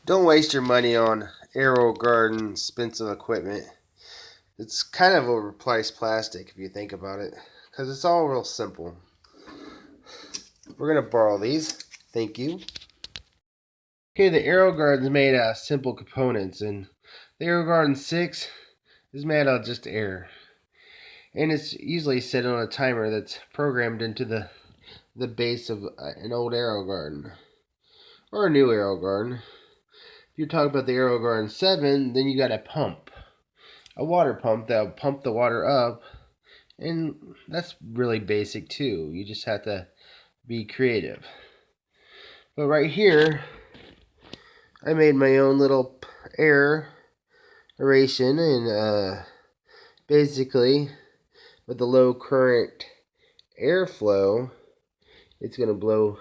Don't waste your money on Aero garden expensive equipment. It's kind of overpriced plastic if you think about it, because it's all real simple. We're gonna borrow these. Thank you. Okay, the Aero garden is made out of simple components, and the Aero garden 6 is made out of just air, and it's usually set on a timer that's programmed into the base of an old Aero garden or a new Aero garden. If you talk about the Aero garden 7, then you got a water pump that'll pump the water up, and that's really basic too. You just have to be creative. But right here, I made my own little air aeration, and basically, with the low current airflow, it's going to blow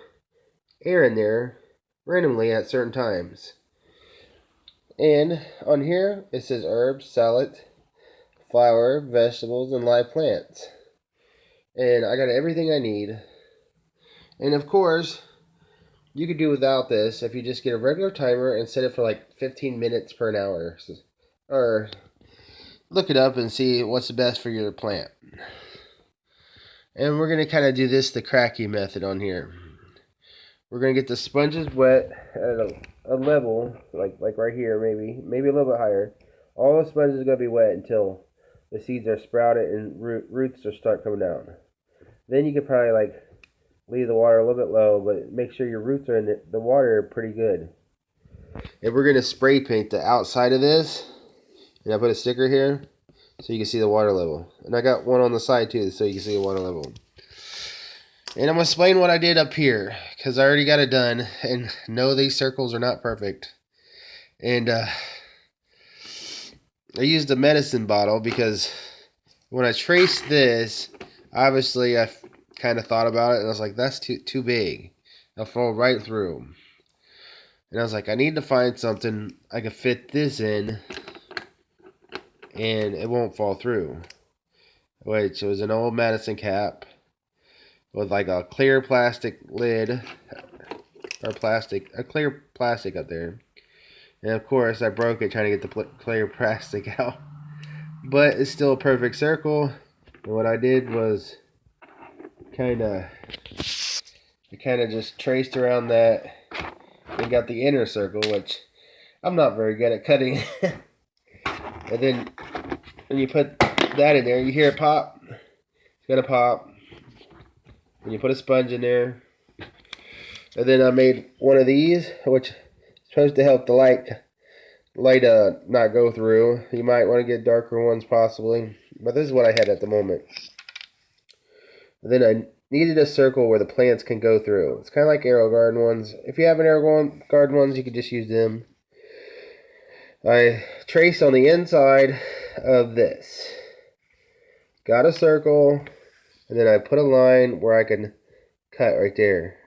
air in there randomly at certain times. And on here, it says herbs, salad, flower, vegetables, and live plants. And I got everything I need. And of course, you could do without this if you just get a regular timer and set it for like 15 minutes per an hour. Or look it up and see what's the best for your plant. And we're going to kind of do this the Kracky method on here. We're going to get the sponges wet at a level, like right here, maybe a little bit higher. All the sponges are going to be wet until the seeds are sprouted and roots are start coming down. Then you could probably leave the water a little bit low, but make sure your roots are in the water pretty good. And we're going to spray paint the outside of this. And I put a sticker here so you can see the water level. And I got one on the side too so you can see the water level. And I'm going to explain what I did up here, because I already got it done. And no, these circles are not perfect. And I used a medicine bottle because when I traced this, obviously I kind of thought about it. And I was like, that's too big. It'll fall right through. And I was like, I need to find something I can fit this in and it won't fall through. Which was an old medicine cap with like a clear plastic lid, or a clear plastic up there. And of course I broke it trying to get the clear plastic out. But it's still a perfect circle. And what I did was I kind of just traced around that and got the inner circle, which I'm not very good at cutting. And then when you put that in there, you hear it pop. It's gonna pop. And you put a sponge in there. And then I made one of these, which is supposed to help the light not go through. You might want to get darker ones possibly, but this is what I had at the moment. And then I needed a circle where the plants can go through. It's kind of like Aero garden ones. If you have an Aero garden ones, you could just use them. I traced on the inside of this. Got a circle, and then I put a line where I can cut right there.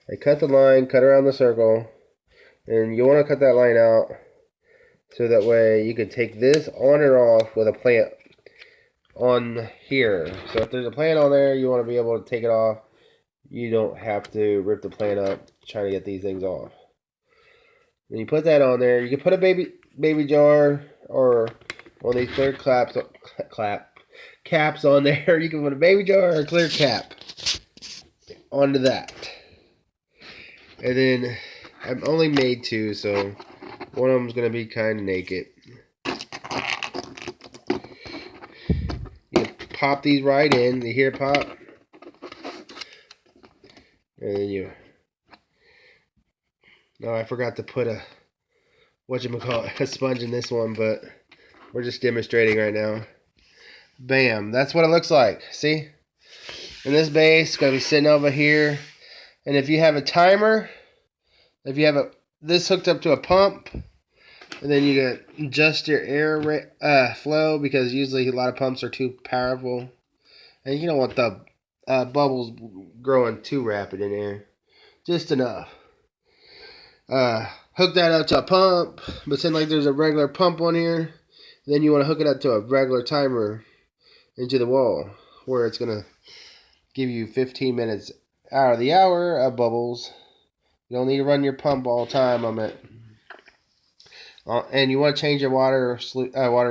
I cut the line, cut around the circle, and you want to cut that line out so that way you can take this on or off with a plant on here. So if there's a plant on there, you want to be able to take it off. You don't have to rip the plant up trying to get these things off. Then you put that on there. You can put a baby jar or one of these clear caps on there. You can put a baby jar or a clear cap onto that. And then I've only made two, so one of them's going to be kind of naked. You pop these right in. You hear it pop? And then you... No, I forgot to put a sponge in this one, but we're just demonstrating right now. Bam, that's what it looks like. See? And this base is going to be sitting over here. And if you have a timer, if you have this hooked up to a pump, and then you can adjust your air flow, because usually a lot of pumps are too powerful. And you don't want the bubbles growing too rapid in there. Just enough. Hook that up to a pump, pretend like there's a regular pump on here. Then you want to hook it up to a regular timer into the wall, where it's going to give you 15 minutes out of the hour of bubbles. You don't need to run your pump all the time on it. And you want to change your water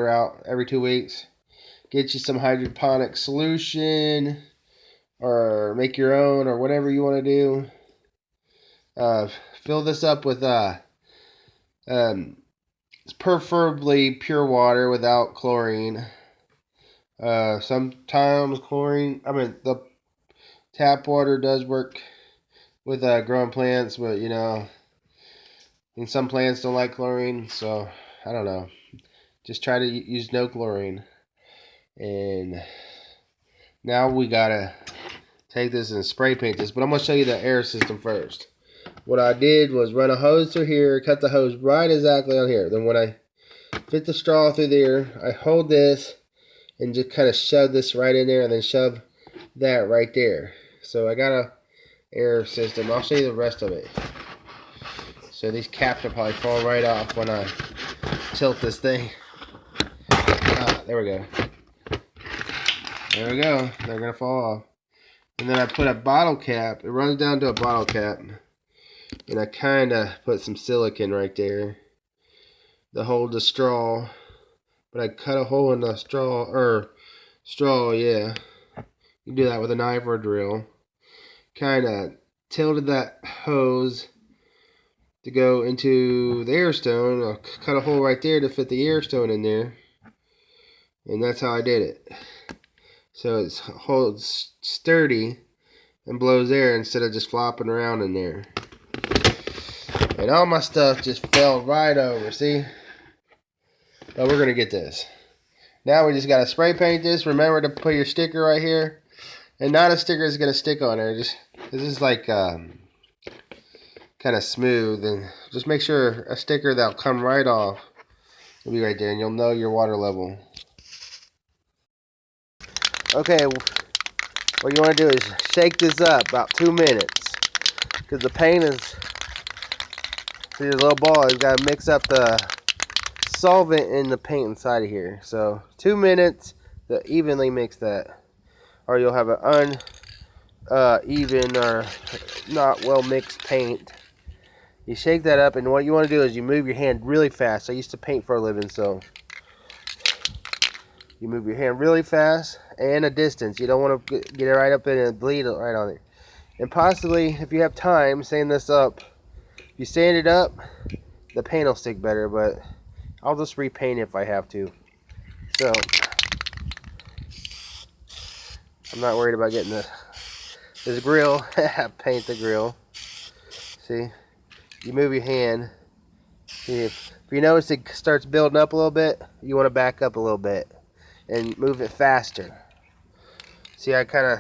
out every 2 weeks. Get you some hydroponic solution, or make your own, or whatever you want to do. Fill this up with um, preferably pure water without chlorine. Sometimes chlorine, the tap water does work with growing plants, but and some plants don't like chlorine, so I don't know. Just try to use no chlorine. And now we gotta take this and spray paint this, but I'm gonna show you the air system first. What I did was run a hose through here, cut the hose right exactly on here. Then when I fit the straw through there, I hold this and just kind of shove this right in there, and then shove that right there. So I got a air system. I'll show you the rest of it. So these caps will probably fall right off when I tilt this thing. There we go. There we go. They're gonna fall off. And then I put a bottle cap. It runs down to a bottle cap. And I kind of put some silicone right there to hold the straw. But I cut a hole in the straw, yeah. You can do that with a knife or a drill. Kind of tilted that hose to go into the air stone. I'll cut a hole right there to fit the air stone in there. And that's how I did it. So it holds sturdy and blows air instead of just flopping around in there. And all my stuff just fell right over, see? But we're going to get this. Now we just got to spray paint this. Remember to put your sticker right here. And not a sticker is going to stick on there. This is like kind of smooth. And just make sure a sticker that'll come right off will be right there. And you'll know your water level. Okay, what you want to do is shake this up about 2 minutes. Because the paint is, see the little ball, you've got to mix up the solvent in the paint inside of here. So 2 minutes to evenly mix that. Or you'll have an uneven or not well mixed paint. You shake that up, and what you want to do is you move your hand really fast. I used to paint for a living, so you move your hand really fast and a distance. You don't want to get it right up in and bleed right on it. And possibly, if you have time, sand this up. If you sand it up, the paint will stick better, but I'll just repaint if I have to. So I'm not worried about getting this grill. Paint the grill. See, you move your hand. See, if you notice it starts building up a little bit, you want to back up a little bit and move it faster. See, I kind of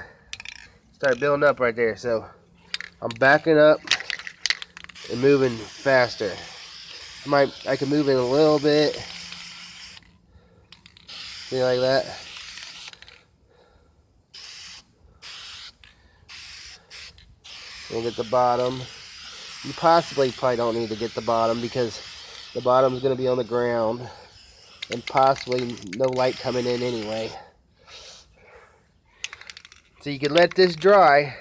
start building up right there, so I'm backing up and moving faster. I can move it a little bit. See, like that. And get the bottom. You probably don't need to get the bottom because the bottom is going to be on the ground and possibly no light coming in anyway. So you can let this dry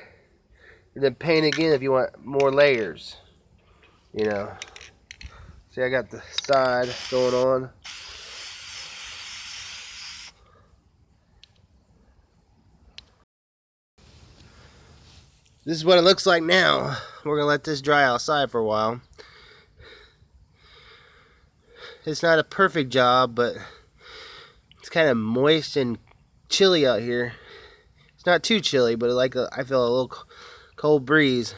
and then paint again if you want more layers. You know. See, I got the side going on. This is what it looks like now. We're going to let this dry outside for a while. It's not a perfect job, but it's kind of moist and chilly out here. It's not too chilly, but I feel a little cold breeze.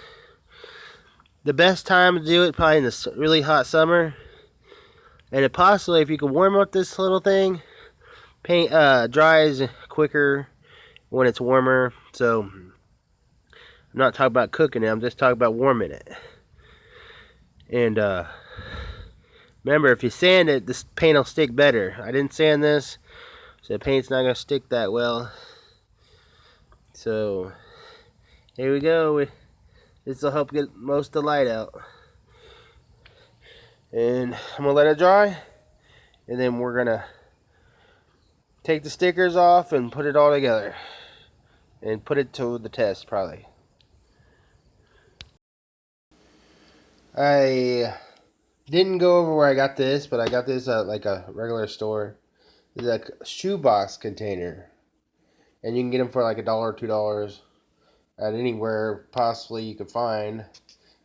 The best time to do it probably in the really hot summer. And possibly if you can warm up this little thing, paint dries quicker when it's warmer. So I'm not talking about cooking it, I'm just talking about warming it. And remember, if you sand it, this paint will stick better. I didn't sand this, so the paint's not going to stick that well. So here we go. This will help get most of the light out. And I'm going to let it dry. And then we're going to take the stickers off and put it all together. And put it to the test, probably. I Didn't go over where I got this, but I got this at like a regular store. It's a shoebox container, and you can get them for like $1 or $2 at anywhere possibly you could find.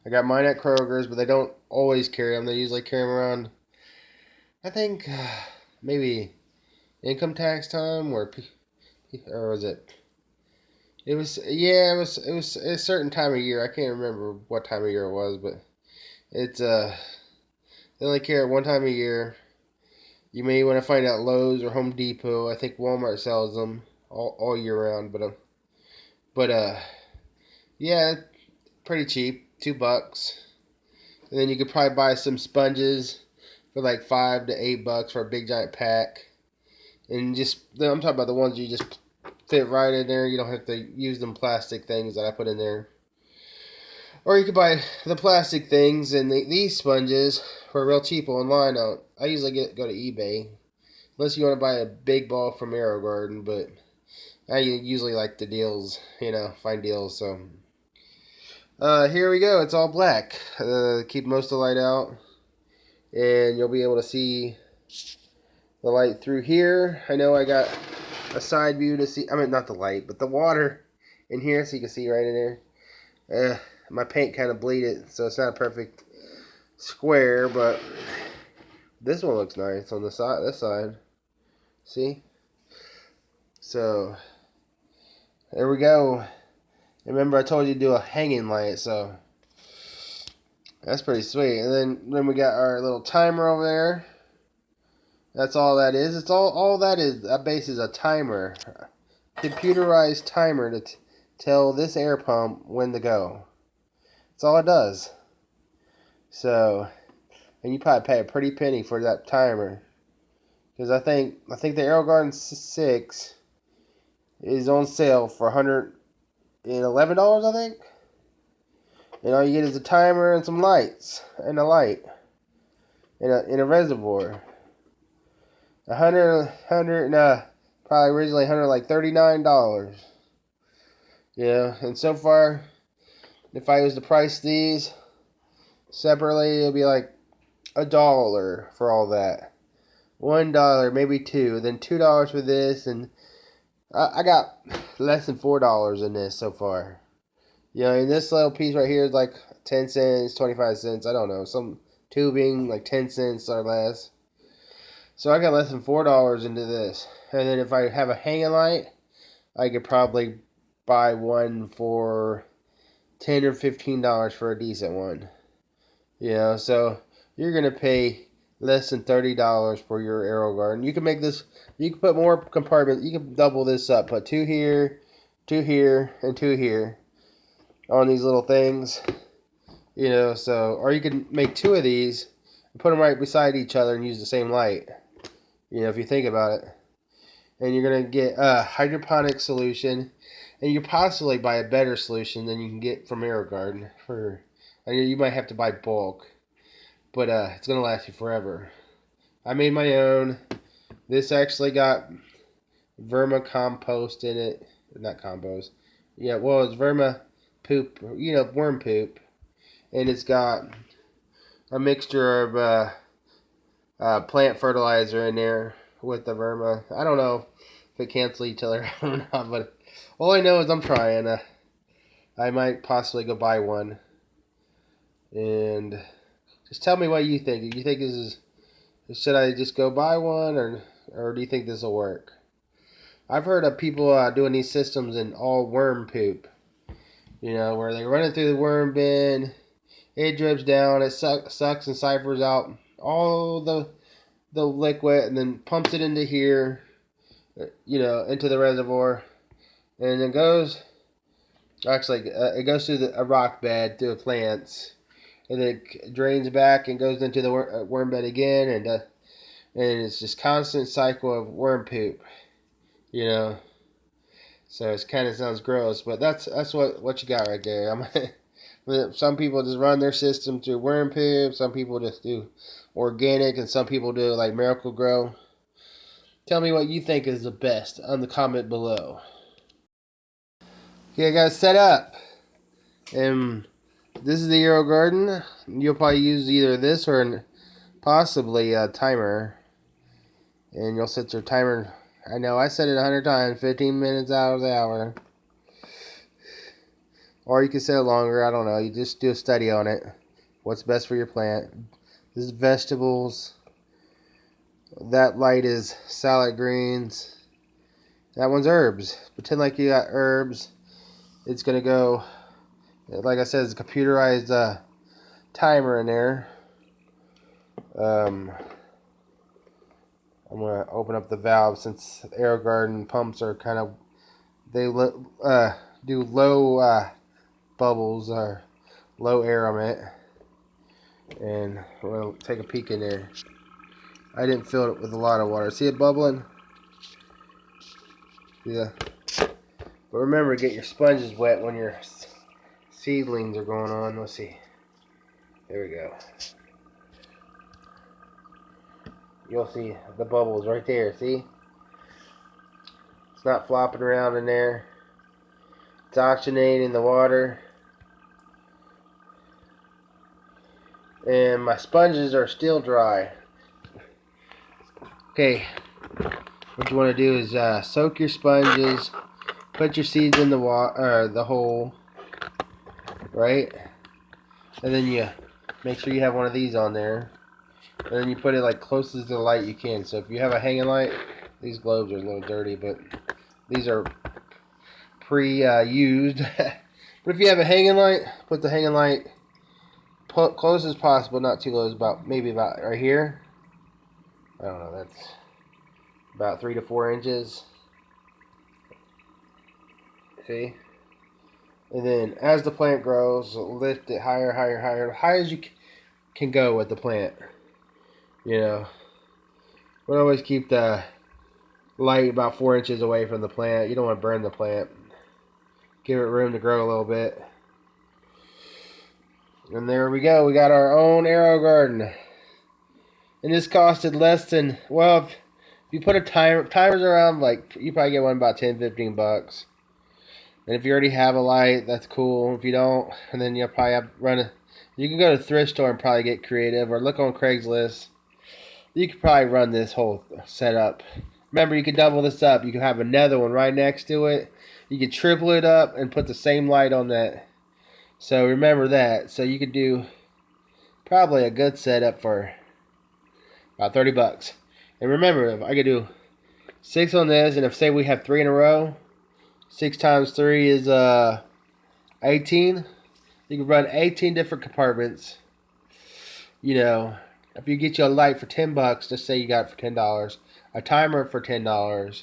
I got mine at Kroger's, but they don't always carry them. They usually carry them around, I think, maybe income tax time or was it? It was, yeah, it was a certain time of year. I can't remember what time of year it was, but it's they only carry it one time a year. You may want to find out Lowe's or Home Depot. I think Walmart sells them all year round, but yeah, pretty cheap, $2. And then you could probably buy some sponges for like $5 to $8 for a big giant pack. And I'm talking about the ones you just fit right in there. You don't have to use them plastic things that I put in there. Or you could buy the plastic things and these sponges for real cheap online. I usually go to eBay. Unless you want to buy a big ball from Aero Garden, but I usually like the deals, find deals. So here we go. It's all black. Keep most of the light out, and you'll be able to see the light through here. I know I got a side view to see. I mean, not the light, but the water in here, so you can see right in there. My paint kind of bleeded, so it's not a perfect square, but this one looks nice on the side. This side, see? So there we go. Remember, I told you to do a hanging light, so that's pretty sweet. And then we got our little timer over there. That's all that is. It's all that is. That base is a timer, computerized timer to tell this air pump when to go. That's all it does. So, and you probably pay a pretty penny for that timer, because I think the Aero Garden 6 is on sale for $111. I think. And all you get is a timer and some lights and a light in a reservoir. Probably originally like $39. Yeah, and so far, if I was to price these separately, it'd be like $1 for all that. $1, maybe $2, then $2 for this, and I got less than $4 in this so far. And this little piece right here is like 10 cents, 25 cents, I don't know, some tubing like 10 cents or less. So I got less than $4 into this. And then if I have a hanging light, I could probably buy one for $10 or $15 for a decent one. So you're going to pay less than $30 for your Aero Garden. You can make this, you can put more compartments, you can double this up, put 2 here, 2 here, and 2 here on these little things. Or you can make 2 of these and put them right beside each other and use the same light. If you think about it. And you're going to get a hydroponic solution, and you possibly buy a better solution than you can get from Aero Garden. You might have to buy bulk, but it's going to last you forever. I made my own. This actually got vermicompost in it. Not compost. Yeah, well, it's vermi poop, worm poop. And it's got a mixture of plant fertilizer in there with the verma. I don't know if it cancels each other out or not, but all I know is I'm trying. I might possibly go buy one. And just tell me what you think. Do you think should I just go buy one, or do you think this will work? I've heard of people doing these systems in all worm poop. Where they run it through the worm bin, it drips down, it sucks and siphons out all the liquid, and then pumps it into here, into the reservoir, and it goes through a rock bed through the plants, and then it drains back and goes into the worm bed again, and it's just constant cycle of worm poop, So it kind of sounds gross, but that's what you got right there. Some people just run their system through worm poop. Some people just do organic, and some people do like Miracle Grow. Tell me what you think is the best on the comment below. Okay, I got it set up. And this is the Aero Garden. You'll probably use either this or possibly a timer, and you'll set your timer. I know I set it 100 times, 15 minutes out of the hour. Or you can set it longer, I don't know. You just do a study on it. What's best for your plant. This is vegetables. That light is salad greens. That one's herbs. Pretend like you got herbs. It's going to go, like I said, it's a computerized timer in there. I'm going to open up the valve since Aero Garden pumps are kind of, they do low bubbles or low air on it. And we're going to take a peek in there. I didn't fill it with a lot of water. See it bubbling? Yeah. But remember, get your sponges wet when your seedlings are going on. Let's see. There we go. You'll see the bubbles right there. See? It's not flopping around in there. It's oxygenating the water. And my sponges are still dry. Okay. What you want to do is soak your sponges. Put your seeds in the hole. Right? And then you make sure you have one of these on there. And then you put it like closest to the light you can. So if you have a hanging light, these globes are a little dirty, but these are pre-used. But if you have a hanging light, put the hanging light close as possible, not too close, maybe about right here. I don't know, that's about 3 to 4 inches. See? And then as the plant grows, lift it higher, higher, higher, high as you can go with the plant. You know, we always keep the light about 4 inches away from the plant. You don't want to burn the plant. Give it room to grow a little bit. And there we go. We got our own Aero garden. And this costed less than, well, if you put a timer's around, like, you probably get one about 10, 15 bucks. And if you already have a light, that's cool. If you don't, and then you'll probably have to run a, you can go to a thrift store and probably get creative, or look on Craigslist. You could probably run this whole setup. Remember, you could double this up. You could have another one right next to it. You could triple it up and put the same light on that. So remember that. So you could do probably a good setup for about 30 bucks. And remember, if I could do 6 on this, and if say we have 3 in a row, 6 times 3 is 18. You can run 18 different compartments. You know, if you get you a light for 10 bucks, just say you got it for $10, a timer for $10,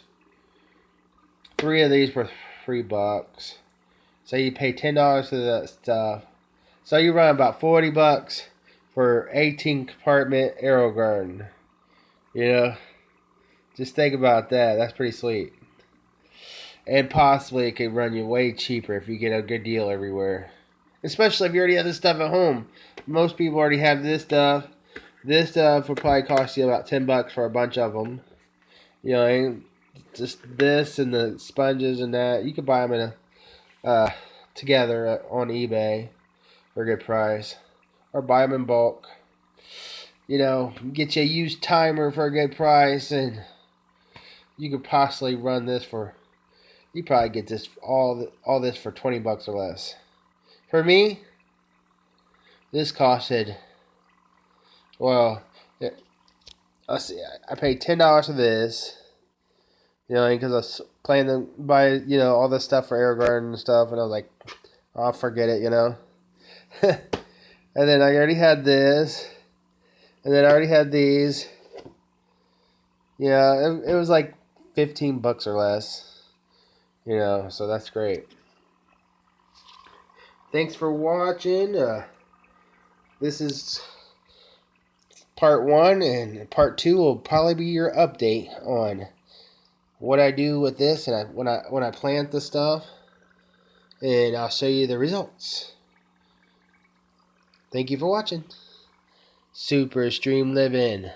3 of these for $3. Say you pay $10 for that stuff. So you run about 40 bucks for 18 compartment Aero garden. You know, just think about that. That's pretty sweet. And possibly it could run you way cheaper if you get a good deal everywhere. Especially if you already have this stuff at home. Most people already have this stuff. This stuff will probably cost you about 10 bucks for a bunch of them. You know, just this and the sponges and that. You could buy them in together on eBay for a good price. Or buy them in bulk. You know, get you a used timer for a good price. And you could possibly run this for, you probably get this all this for 20 bucks or less. For me, this costed, well, let's see, I paid $10 for this, you know, because I was planning to buy, you know, all this stuff for Aero garden and stuff, and I was like, I'll forget it, you know. And then I already had this, and then I already had these. Yeah, it was like 15 bucks or less, you know, so that's great. Thanks for watching. This is part 1, and part 2 will probably be your update on what I do with this and when I plant the stuff, and I'll show you the results. Thank you for watching. Super Extreme Living.